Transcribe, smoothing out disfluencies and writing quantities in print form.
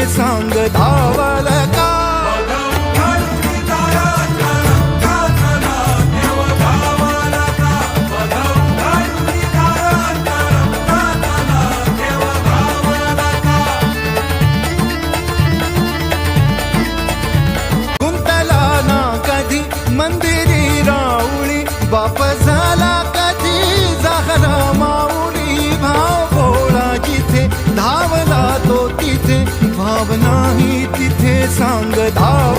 सांग धावल का. गुंतला ना कधी मंदिरी राऊळी, बाप झाला कधी जाहरा माऊली. भाव भोळा जिथे धावला तो तिथे, भाव नाही तिथे सांग धाव.